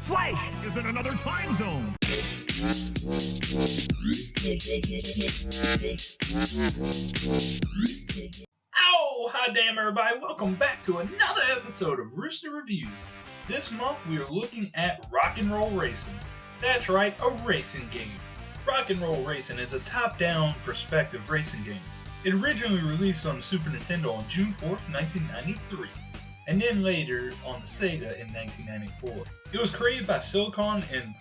Flash is in another time zone. Ow! Hi damn everybody, welcome back to another episode of Rooster Reviews. This month we are looking at Rock and Roll Racing. That's right, a racing game. Rock and Roll Racing is a top-down perspective racing game. It originally released on the Super Nintendo on June 4th, 1993. And then later on the Sega in 1994. It was created by Silicon and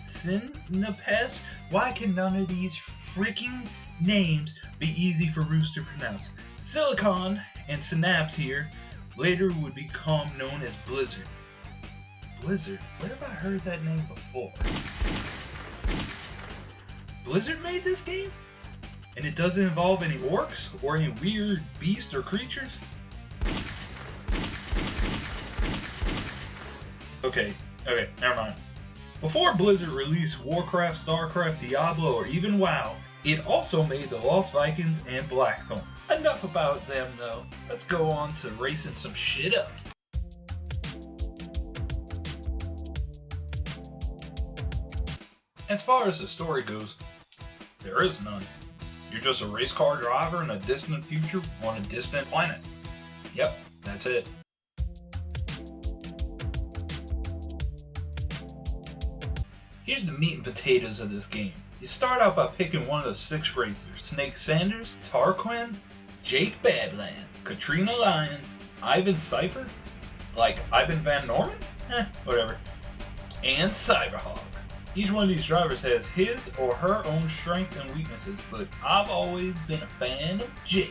Synapse. Why can none of these freaking names be easy for Rooster to pronounce? Silicon and Synapse here later would become known as Blizzard. Blizzard? Where have I heard that name before? Blizzard made this game? And it doesn't involve any orcs or any weird beasts or creatures? Okay, never mind. Before Blizzard released Warcraft, Starcraft, Diablo, or even WoW, it also made the Lost Vikings and Blackthorn. Enough about them though, let's go on to racing some shit up. As far as the story goes, there is none. You're just a race car driver in a distant future on a distant planet. Yep, that's it. Here's the meat and potatoes of this game. You start out by picking one of the 6 racers. Snake Sanders, Tarquin, Jake Badland, Katrina Lyons, Ivan Cypher, like Ivan Van Norman? Whatever. And Cyberhawk. Each one of these drivers has his or her own strengths and weaknesses, but I've always been a fan of Jake.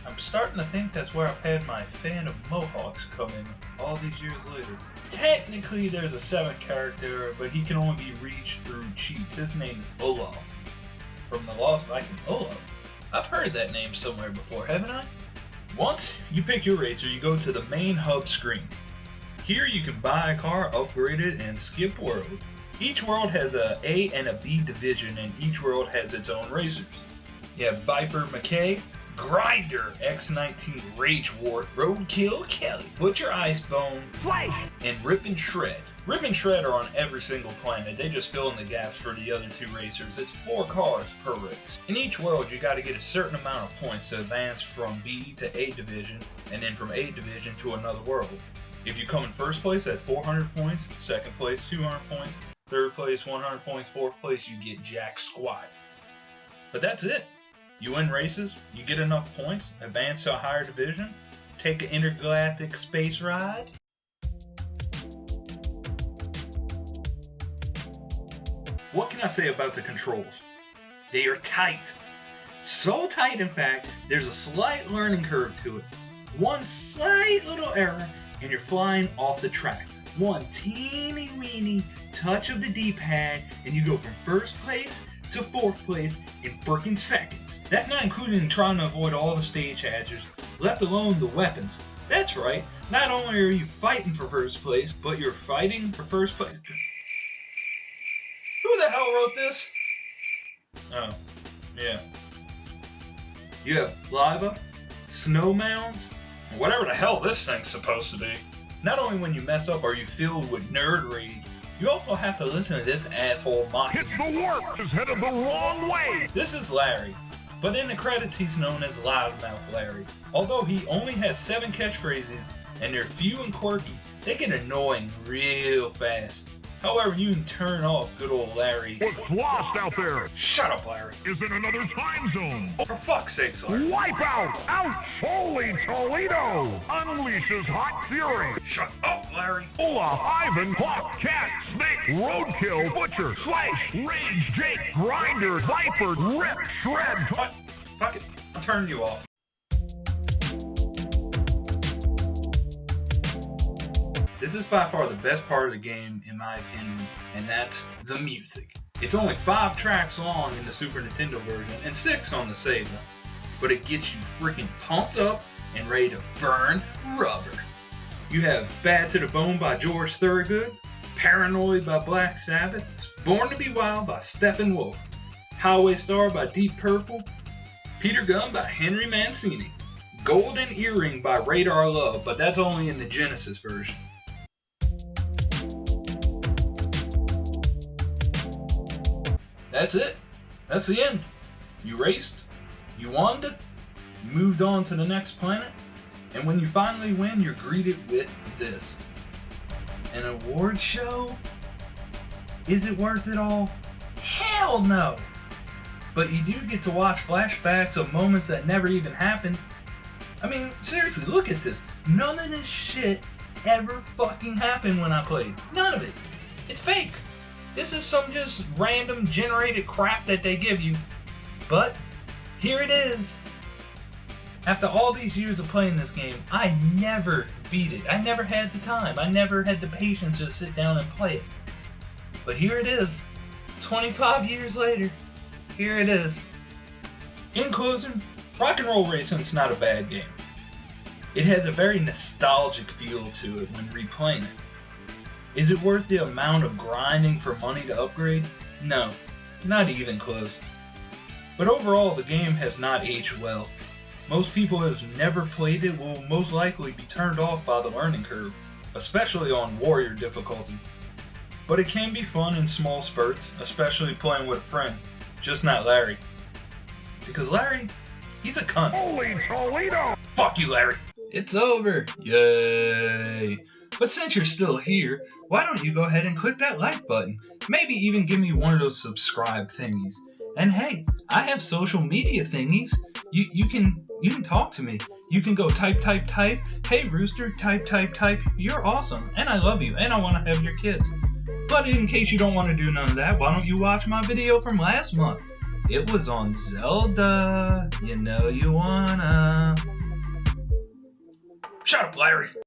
I'm starting to think that's where I've had my fan of Mohawks come in all these years later. Technically there's a 7th character, but he can only be reached through cheats. His name is Olaf. From the Lost Viking. Olaf? I've heard that name somewhere before, haven't I? Once you pick your racer, you go to the main hub screen. Here you can buy a car, upgrade it, and skip worlds. Each world has a A and a B division, and each world has its own racers. You have Viper McKay, Grinder X19, Rage Ward, Roadkill Kelly, Butcher Icebone, Flash, and Rip and Shred. Rip and Shred are on every single planet. They just fill in the gaps for the other 2 racers. It's 4 cars per race. In each world, you got to get a certain amount of points to advance from B to A division, and then from A division to another world. If you come in first place, that's 400 points. Second place, 200 points. Third place, 100 points. Fourth place, you get jack squat. But that's it. You win races, you get enough points, advance to a higher division, take an intergalactic space ride. What can I say about the controls? They are tight. So tight, in fact, there's a slight learning curve to it. One slight little error and you're flying off the track. One teeny weeny touch of the D-pad and you go from first place to 4th place in freaking seconds. That's not including trying to avoid all the stage hazards, let alone the weapons. That's right, not only are you fighting for first place, but you're fighting for first place. Who the hell wrote this? Oh, yeah. You have lava, snow mounds, and whatever the hell this thing's supposed to be. Not only when you mess up are you filled with nerd rage, you also have to listen to this asshole mocking. Hit the warp is headed the wrong way. This is Larry, but in the credits he's known as Loudmouth Larry. Although he only has 7 catchphrases and they're few and quirky, they get annoying real fast. However, you can turn off good old Larry. What's lost out there? Shut up, Larry. Is in another time zone. For fuck's sake, Larry. Wipe out! Ouch! Holy Toledo! Unleashes hot fury. Shut up, Larry. Olaf, Ivan, Hawk, Cat, Snake, Roadkill, Butcher, Slash, Rage, Jake, Grinder, Viper, Rip, Shred. What? Fuck it. I'm turning you off. This is by far the best part of the game, in my opinion, and that's the music. It's only 5 tracks long in the Super Nintendo version, and 6 on the Sega, but it gets you freaking pumped up and ready to burn rubber. You have Bad to the Bone by George Thorogood, Paranoid by Black Sabbath, Born to be Wild by Steppenwolf, Highway Star by Deep Purple, Peter Gunn by Henry Mancini, Golden Earring by Radar Love, but that's only in the Genesis version. That's it. That's the end. You raced, you won it, you moved on to the next planet, and when you finally win, you're greeted with this. An award show? Is it worth it all? Hell no! But you do get to watch flashbacks of moments that never even happened. I mean, seriously, look at this. None of this shit ever fucking happened when I played. None of it. It's fake. This is some just random generated crap that they give you. But here it is. After all these years of playing this game, I never beat it. I never had the time. I never had the patience to sit down and play it. But here it is. 25 years later. Here it is. In closing, Rock and Roll Racing's not a bad game. It has a very nostalgic feel to it when replaying it. Is it worth the amount of grinding for money to upgrade? No, not even close. But overall, the game has not aged well. Most people who have never played it will most likely be turned off by the learning curve, especially on Warrior difficulty. But it can be fun in small spurts, especially playing with a friend, just not Larry. Because Larry, he's a cunt. Holy Toledo! Fuck you, Larry! It's over! Yay! But since you're still here, why don't you go ahead and click that like button? Maybe even give me one of those subscribe thingies. And hey, I have social media thingies. You can talk to me. You can go type. Hey Rooster, type. You're awesome, and I love you, and I want to have your kids. But in case you don't want to do none of that, why don't you watch my video from last month? It was on Zelda. You know you wanna. Shut up, Larry.